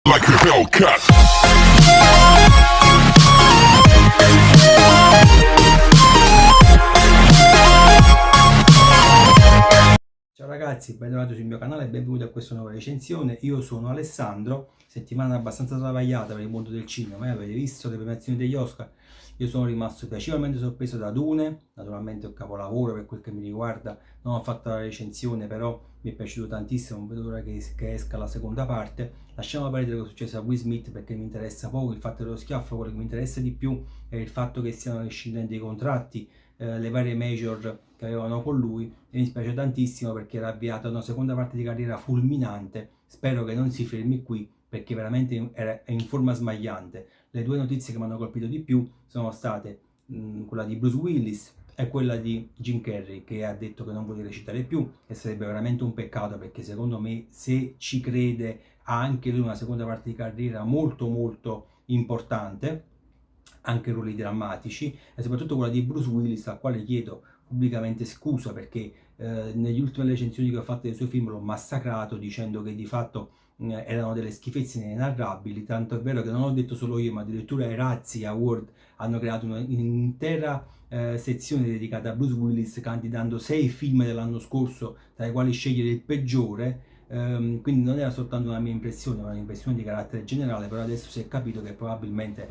like a Hellcat. Ciao ragazzi, benvenuti sul mio canale e benvenuti a questa nuova recensione. Io sono Alessandro, settimana abbastanza travagliata per il mondo del cinema, avete visto le premiazioni degli Oscar. Io sono rimasto piacevolmente sorpreso da Dune, naturalmente è un capolavoro per quel che mi riguarda, non ho fatto la recensione però mi è piaciuto tantissimo, non vedo l'ora che esca la seconda parte. Lasciamo perdere cosa è successo a Will Smith perché mi interessa poco il fatto dello schiaffo, quello che mi interessa di più è il fatto che stiano rescindendo i contratti, le varie major che avevano con lui, e mi spiace tantissimo perché era avviata una seconda parte di carriera fulminante. Spero che non si fermi qui perché veramente è in forma smagliante. Le due notizie che mi hanno colpito di più sono state quella di Bruce Willis e quella di Jim Carrey, che ha detto che non vuole recitare più, e sarebbe veramente un peccato perché secondo me, se ci crede, ha anche lui una seconda parte di carriera molto molto importante, anche ruoli drammatici, e soprattutto quella di Bruce Willis, al quale chiedo pubblicamente scusa perché negli ultimi recensioni che ho fatto dei suoi film l'ho massacrato dicendo che di fatto erano delle schifezze inenarrabili, tanto è vero che non ho detto solo io, ma addirittura i Razzie Award hanno creato un'intera sezione dedicata a Bruce Willis, candidando 6 film dell'anno scorso tra i quali scegliere il peggiore. Quindi non era soltanto una mia impressione, ma un'impressione di carattere generale, però adesso si è capito che probabilmente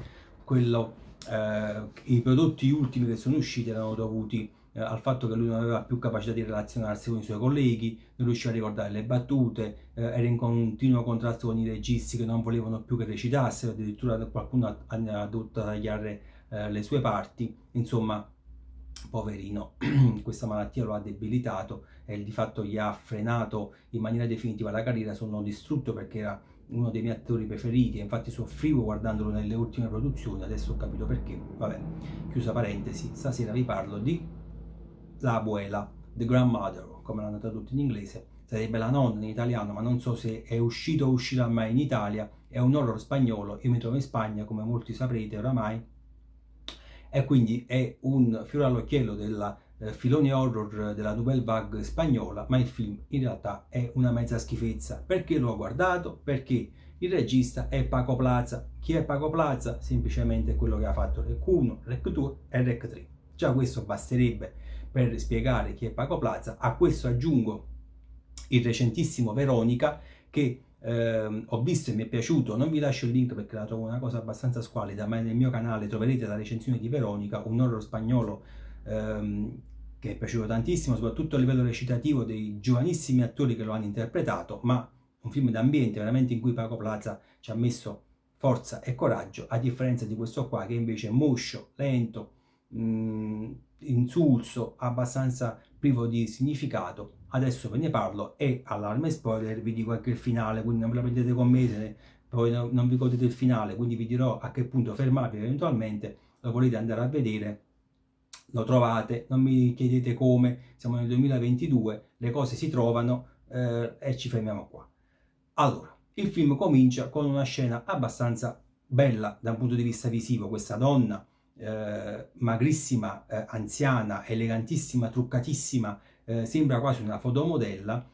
i prodotti ultimi che sono usciti erano dovuti al fatto che lui non aveva più capacità di relazionarsi con i suoi colleghi, non riusciva a ricordare le battute, era in continuo contrasto con i registi che non volevano più che recitassero, addirittura qualcuno ha dovuto tagliare le sue parti. Insomma, poverino, questa malattia lo ha debilitato e di fatto gli ha frenato in maniera definitiva la carriera. Sono distrutto perché era uno dei miei attori preferiti e infatti soffrivo guardandolo nelle ultime produzioni. Adesso ho capito perché. Vabbè, chiusa parentesi. Stasera vi parlo di La Abuela, The Grandmother, come l'hanno tradotto in inglese, sarebbe la nonna in italiano, ma non so se è uscito o uscirà mai in Italia. È un horror spagnolo, io mi trovo in Spagna come molti saprete oramai, e quindi è un fiore all'occhiello della filone horror della Nouvelle Vague spagnola, ma il film in realtà è una mezza schifezza. Perché l'ho guardato? Perché il regista è Paco Plaza. Chi è Paco Plaza? Semplicemente quello che ha fatto Rec 1, Rec 2 e Rec 3. Già questo basterebbe per spiegare chi è Paco Plaza. A questo aggiungo il recentissimo Veronica, che ho visto e mi è piaciuto. Non vi lascio il link perché la trovo una cosa abbastanza squalida, ma nel mio canale troverete la recensione di Veronica, un horror spagnolo che è piaciuto tantissimo, soprattutto a livello recitativo dei giovanissimi attori che lo hanno interpretato, ma un film d'ambiente veramente in cui Paco Plaza ci ha messo forza e coraggio, a differenza di questo qua che invece è moscio, lento, insulso, abbastanza privo di significato. Adesso ve ne parlo e, allarme spoiler, vi dico anche il finale, quindi non ve la prendete con me, poi non vi godete il finale, quindi vi dirò a che punto fermarvi eventualmente. Lo volete andare a vedere, lo trovate, non mi chiedete come, siamo nel 2022, le cose si trovano e ci fermiamo qua. Allora, il film comincia con una scena abbastanza bella da un punto di vista visivo. Questa donna magrissima, anziana, elegantissima, truccatissima, sembra quasi una fotomodella,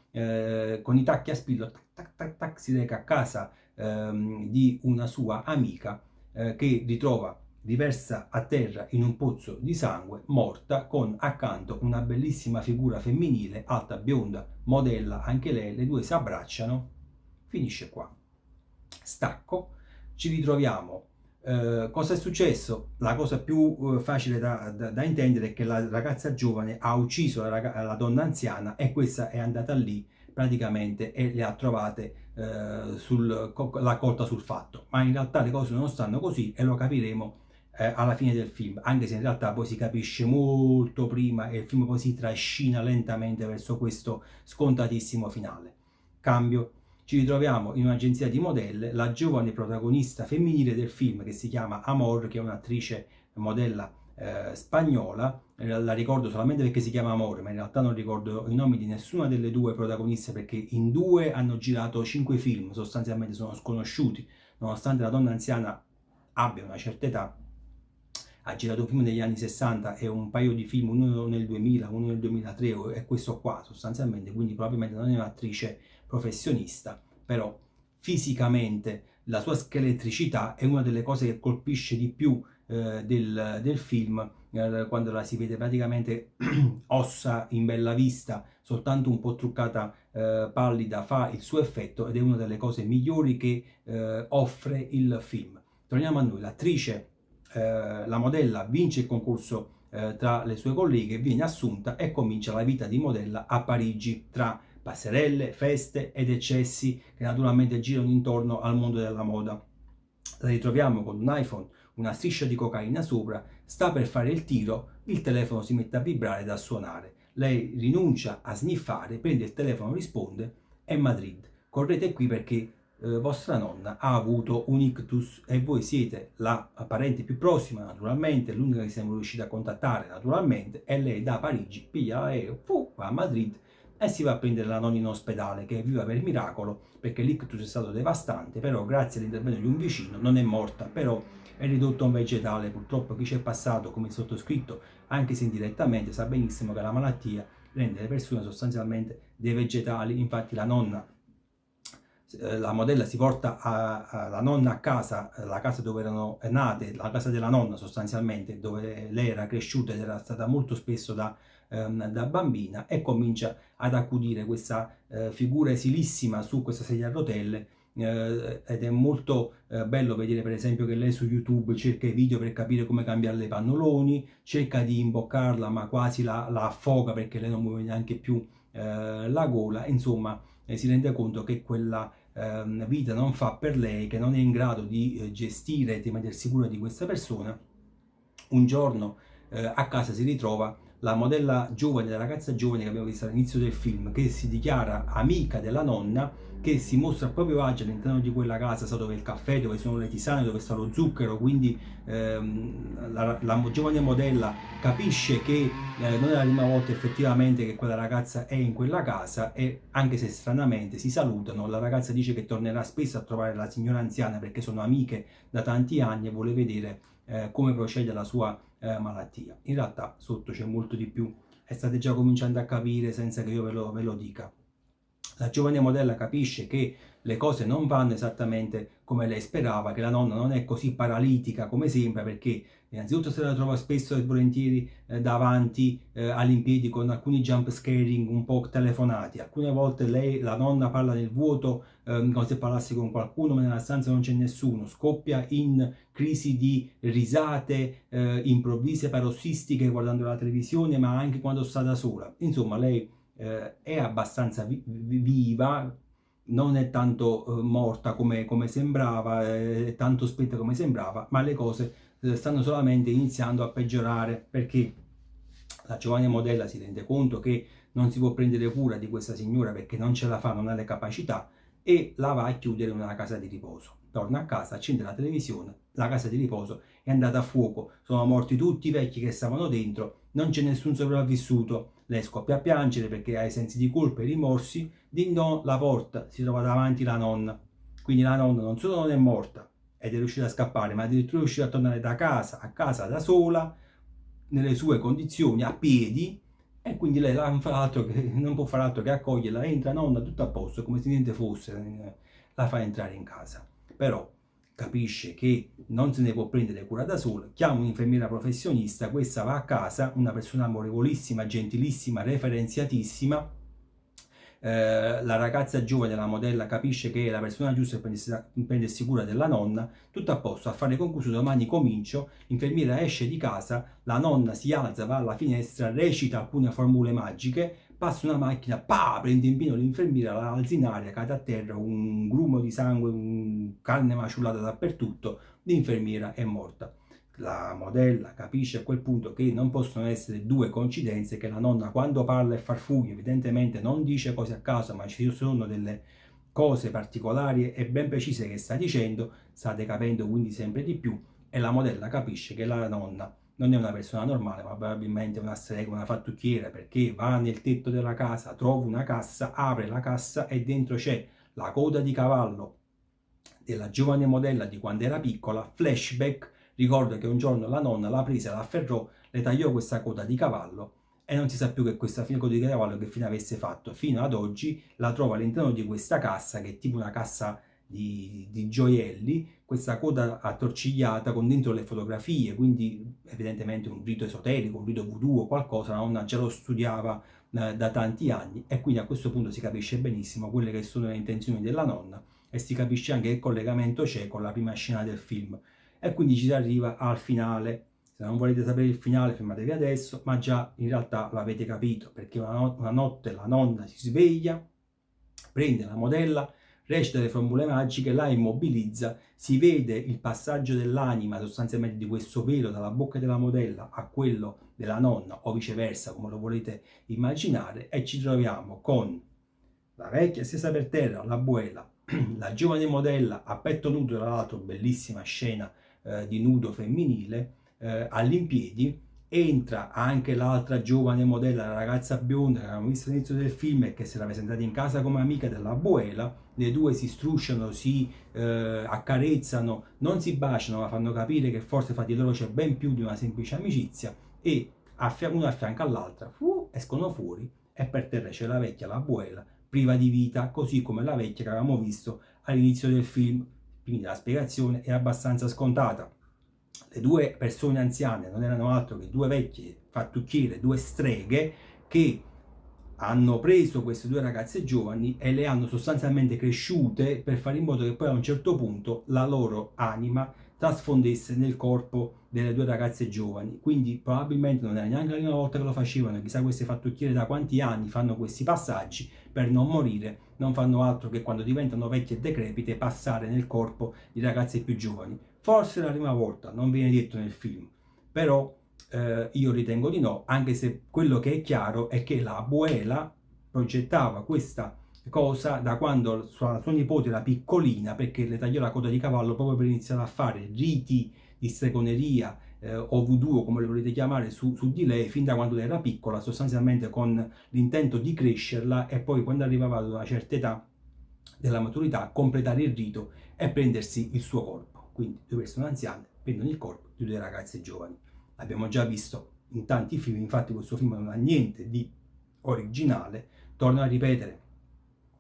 con i tacchi a spillo, tac, tac, tac, tac, si reca a casa di una sua amica che ritrova riversa a terra in un pozzo di sangue, morta, con accanto una bellissima figura femminile, alta, bionda, modella anche lei. Le due si abbracciano, finisce qua. Stacco, ci ritroviamo. Cosa è successo? La cosa più facile da intendere è che la ragazza giovane ha ucciso la donna anziana, e questa è andata lì praticamente e le ha trovate l'ha colta sul fatto. Ma in realtà le cose non stanno così e lo capiremo alla fine del film, anche se in realtà poi si capisce molto prima e il film poi si trascina lentamente verso questo scontatissimo finale. Cambio. Ci ritroviamo in un'agenzia di modelle, la giovane protagonista femminile del film, che si chiama Amor, che è un'attrice modella spagnola. La ricordo solamente perché si chiama Amor, ma in realtà non ricordo i nomi di nessuna delle due protagoniste, perché in due hanno girato 5 film, sostanzialmente sono sconosciuti, nonostante la donna anziana abbia una certa età. Ha girato un film negli anni 60 e un paio di film, uno nel 2000, uno nel 2003 e questo qua sostanzialmente, quindi probabilmente non è un'attrice professionista, però fisicamente la sua scheletricità è una delle cose che colpisce di più del film, quando la si vede praticamente ossa in bella vista, soltanto un po' truccata, pallida, fa il suo effetto ed è una delle cose migliori che offre il film. Torniamo a noi, l'attrice, la modella vince il concorso tra le sue colleghe, viene assunta e comincia la vita di modella a Parigi tra passerelle, feste ed eccessi che naturalmente girano intorno al mondo della moda. La ritroviamo con un iPhone, una striscia di cocaina sopra, sta per fare il tiro, il telefono si mette a vibrare e a suonare. Lei rinuncia a sniffare, prende il telefono, risponde: è Madrid, correte qui perché vostra nonna ha avuto un ictus e voi siete la parente più prossima, naturalmente, l'unica che siamo riusciti a contattare, naturalmente, e lei da Parigi piglia l'aereo, va a Madrid e si va a prendere la nonna in ospedale, che è viva per miracolo, perché l'ictus è stato devastante, però grazie all'intervento di un vicino non è morta, però è ridotto a un vegetale. Purtroppo chi c'è passato, come il sottoscritto, anche se indirettamente, sa benissimo che la malattia rende le persone sostanzialmente dei vegetali. Infatti la nonna, la modella si porta la nonna a casa, la casa dove erano nate, la casa della nonna sostanzialmente, dove lei era cresciuta ed era stata molto spesso da bambina, e comincia ad accudire questa figura esilissima su questa sedia a rotelle, ed è molto bello vedere per esempio che lei su YouTube cerca i video per capire come cambiare i pannoloni, cerca di imboccarla ma quasi la affoga perché lei non muove neanche più la gola, insomma si rende conto che quella vita non fa per lei, che non è in grado di gestire e di mettersi cura di questa persona. Un giorno a casa si ritrova la modella giovane, la ragazza giovane che abbiamo visto all'inizio del film, che si dichiara amica della nonna, che si mostra a proprio agio all'interno di quella casa, sa dove è il caffè, dove sono le tisane, dove sta lo zucchero, quindi la giovane modella capisce che non è la prima volta effettivamente che quella ragazza è in quella casa, e anche se stranamente si salutano, la ragazza dice che tornerà spesso a trovare la signora anziana perché sono amiche da tanti anni e vuole vedere come procede la sua malattia. In realtà sotto c'è molto di più e state già cominciando a capire senza che io ve lo dica. La giovane modella capisce che le cose non vanno esattamente come lei sperava, che la nonna non è così paralitica come sembra, perché innanzitutto se la trova spesso e volentieri davanti all'impiedi con alcuni jump scaring un po' telefonati. Alcune volte lei, la nonna, parla nel vuoto come se parlasse con qualcuno ma nella stanza non c'è nessuno, scoppia in crisi di risate improvvise, parossistiche guardando la televisione, ma anche quando sta da sola. Insomma, lei è abbastanza viva, non è tanto morta come sembrava, è tanto spenta come sembrava, ma le cose stanno solamente iniziando a peggiorare, perché la giovane modella si rende conto che non si può prendere cura di questa signora perché non ce la fa, non ha le capacità, e la va a chiudere in una casa di riposo. Torna a casa, accende la televisione, la casa di riposo è andata a fuoco, sono morti tutti i vecchi che stavano dentro, non c'è nessun sopravvissuto. Lei scoppia a piangere perché ha i sensi di colpa e rimorsi. Dindon, la porta, si trova davanti la nonna. Quindi la nonna non solo non è morta ed è riuscita a scappare, ma addirittura è riuscita a tornare da casa a casa da sola, nelle sue condizioni, a piedi, e quindi lei non può fare altro che accoglierla. Entra nonna, tutto a posto, come se niente fosse, la fa entrare in casa. Però capisce che non se ne può prendere cura da sola, chiama un'infermiera professionista, questa va a casa, una persona amorevolissima, gentilissima, referenziatissima. La ragazza giovane, la modella, capisce che è la persona giusta per prendersi cura della nonna. Tutto a posto, affare concluso, domani comincio. L'infermiera esce di casa, la nonna si alza, va alla finestra, recita alcune formule magiche, passa una macchina, prende in pieno l'infermiera, la alza in aria, cade a terra, un grumo di sangue, carne maciullata dappertutto, l'infermiera è morta. La modella capisce a quel punto che non possono essere due coincidenze, che la nonna, quando parla e farfuglia, evidentemente non dice cose a caso, ma ci sono delle cose particolari e ben precise che sta dicendo. State capendo quindi sempre di più, e la modella capisce che la nonna non è una persona normale, ma probabilmente una strega, una fattucchiera, perché va nel tetto della casa, trova una cassa, apre la cassa e dentro c'è la coda di cavallo della giovane modella di quando era piccola. Flashback. Ricordo che un giorno la nonna la prese, la afferrò, le tagliò questa coda di cavallo e non si sa più che questa coda di cavallo che fine avesse fatto. Fino ad oggi la trova all'interno di questa cassa, che è tipo una cassa di gioielli, questa coda attorcigliata con dentro le fotografie, quindi evidentemente un rito esoterico, un rito voodoo o qualcosa, la nonna già lo studiava da tanti anni, e quindi a questo punto si capisce benissimo quelle che sono le intenzioni della nonna e si capisce anche che collegamento c'è con la prima scena del film. E quindi ci si arriva al finale. Se non volete sapere il finale, fermatevi adesso, ma già in realtà l'avete capito, perché una notte la nonna si sveglia, prende la modella, recita le formule magiche, la immobilizza, si vede il passaggio dell'anima sostanzialmente di questo velo dalla bocca della modella a quello della nonna, o viceversa, come lo volete immaginare, e ci troviamo con la vecchia stesa per terra, l'abuela, la giovane modella a petto nudo, tra l'altro bellissima scena di nudo femminile, all'impiedi. Entra anche l'altra giovane modella, la ragazza bionda che avevamo visto all'inizio del film e che si era presentata in casa come amica dell'abuela. Le due si strusciano, si accarezzano, non si baciano, ma fanno capire che forse fra di loro c'è ben più di una semplice amicizia, e una a fianco all'altra escono fuori, e per terra c'è la vecchia, l'abuela, priva di vita, così come la vecchia che avevamo visto all'inizio del film. Quindi la spiegazione è abbastanza scontata. Le due persone anziane non erano altro che due vecchie fattucchiere, due streghe, che hanno preso queste due ragazze giovani e le hanno sostanzialmente cresciute per fare in modo che poi a un certo punto la loro anima trasfondesse nel corpo delle due ragazze giovani. Quindi probabilmente non era neanche la prima volta che lo facevano, chissà queste fattucchiere da quanti anni fanno questi passaggi per non morire, non fanno altro che quando diventano vecchie e decrepite passare nel corpo di ragazze più giovani. Forse è la prima volta, non viene detto nel film, però io ritengo di no, anche se quello che è chiaro è che la abuela progettava questa cosa da quando sua nipote era piccolina, perché le tagliò la coda di cavallo proprio per iniziare a fare riti di stregoneria o voodoo, come le volete chiamare, su di lei, fin da quando lei era piccola, sostanzialmente con l'intento di crescerla, e poi quando arrivava ad una certa età della maturità completare il rito e prendersi il suo corpo. Quindi due persone anziane prendono il corpo di due ragazze giovani. L'abbiamo già visto in tanti film, infatti questo film non ha niente di originale. Torno a ripetere,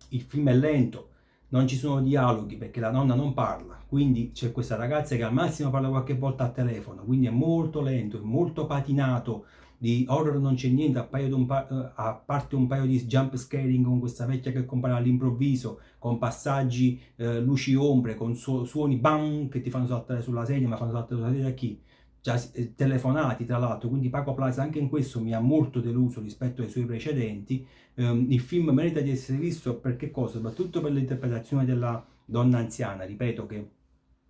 il film è lento, non ci sono dialoghi perché la nonna non parla, quindi c'è questa ragazza che al massimo parla qualche volta a telefono, quindi è molto lento, è molto patinato. Di horror non c'è niente, a parte un paio di jump scaring con questa vecchia che compare all'improvviso, con passaggi luci ombre, con suoni bam che ti fanno saltare sulla sedia, ma fanno saltare sulla sedia a chi? Già telefonati tra l'altro, quindi Paco Plaza anche in questo mi ha molto deluso rispetto ai suoi precedenti. Il film merita di essere visto perché cosa? Soprattutto per l'interpretazione della donna anziana, ripeto, che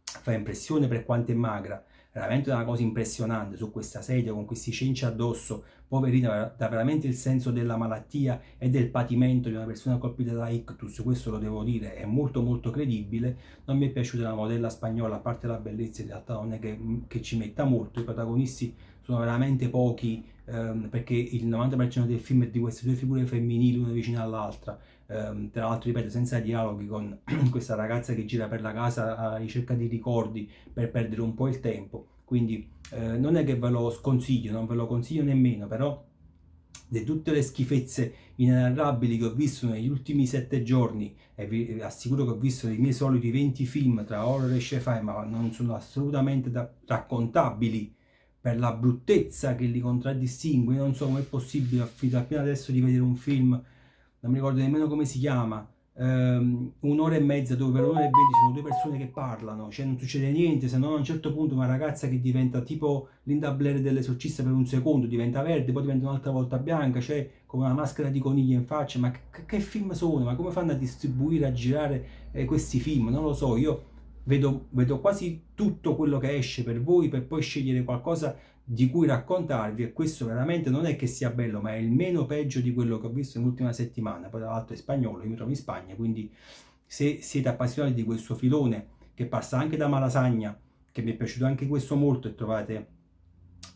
fa impressione per quanto è magra, veramente una cosa impressionante su questa sedia con questi cenci addosso, poverina, dà veramente il senso della malattia e del patimento di una persona colpita da ictus, questo lo devo dire, è molto molto credibile. Non mi è piaciuta la modella spagnola, a parte la bellezza, in realtà non è che ci metta molto, i protagonisti sono veramente pochi, perché il 90% del film è di queste due figure femminili, una vicina all'altra, tra l'altro ripeto senza dialoghi, con questa ragazza che gira per la casa alla ricerca di ricordi per perdere un po' il tempo. Quindi non è che ve lo sconsiglio, non ve lo consiglio nemmeno, però di tutte le schifezze inenarrabili che ho visto negli ultimi 7 giorni, e vi assicuro che ho visto i miei soliti 20 film tra horror e sci-fi, ma non sono assolutamente raccontabili per la bruttezza che li contraddistingue. Io non so come è possibile, appena adesso di vedere un film, non mi ricordo nemmeno come si chiama, un'ora e mezza dove per un'ora e 20 sono due persone che parlano, cioè non succede niente, se non a un certo punto una ragazza che diventa tipo Linda Blair dell'Esorcista per un secondo, diventa verde, poi diventa un'altra volta bianca, cioè con una maschera di coniglia in faccia. Ma che film sono? Ma come fanno a distribuire, a girare questi film? Non lo so, io vedo quasi tutto quello che esce per voi per poi scegliere qualcosa di cui raccontarvi, e questo veramente non è che sia bello, ma è il meno peggio di quello che ho visto nell'ultima settimana. Poi tra l'altro è spagnolo, io mi trovo in Spagna, quindi se siete appassionati di questo filone che passa anche da Malasagna, che mi è piaciuto anche questo molto, e trovate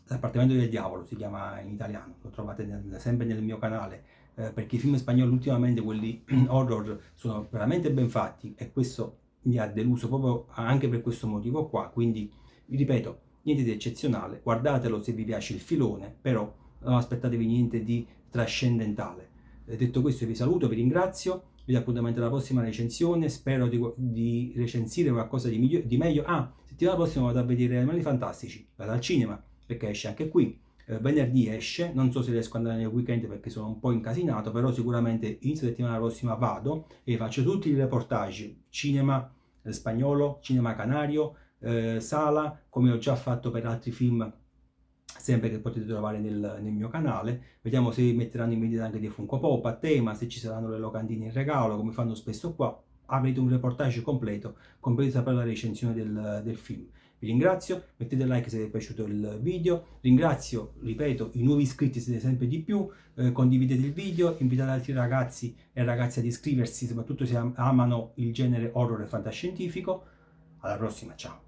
L'appartamento del diavolo, si chiama in italiano, lo trovate sempre nel mio canale, perché i film spagnoli ultimamente, quelli horror, sono veramente ben fatti, e questo mi ha deluso proprio anche per questo motivo qua. Quindi vi ripeto, niente di eccezionale, guardatelo se vi piace il filone, però non aspettatevi niente di trascendentale. Detto questo vi saluto, vi ringrazio, vi do appuntamento alla prossima recensione, spero di recensire qualcosa di meglio. Settimana prossima vado a vedere Animali Fantastici, vado al cinema, perché esce anche qui. Venerdì esce, non so se riesco ad andare nel weekend perché sono un po' incasinato, però sicuramente inizio settimana prossima vado e faccio tutti i reportage, cinema spagnolo, cinema canario, sala, come ho già fatto per altri film, sempre che potete trovare nel mio canale. Vediamo se metteranno in vendita anche dei Funko Pop a tema, se ci saranno le locandine in regalo, come fanno spesso qua. Avrete un reportage completo, compresa per la recensione del film. Vi ringrazio, mettete like se vi è piaciuto il video, ringrazio, ripeto, i nuovi iscritti, siete sempre di più, condividete il video, invitate altri ragazzi e ragazze ad iscriversi, soprattutto se amano il genere horror e fantascientifico. Alla prossima, ciao!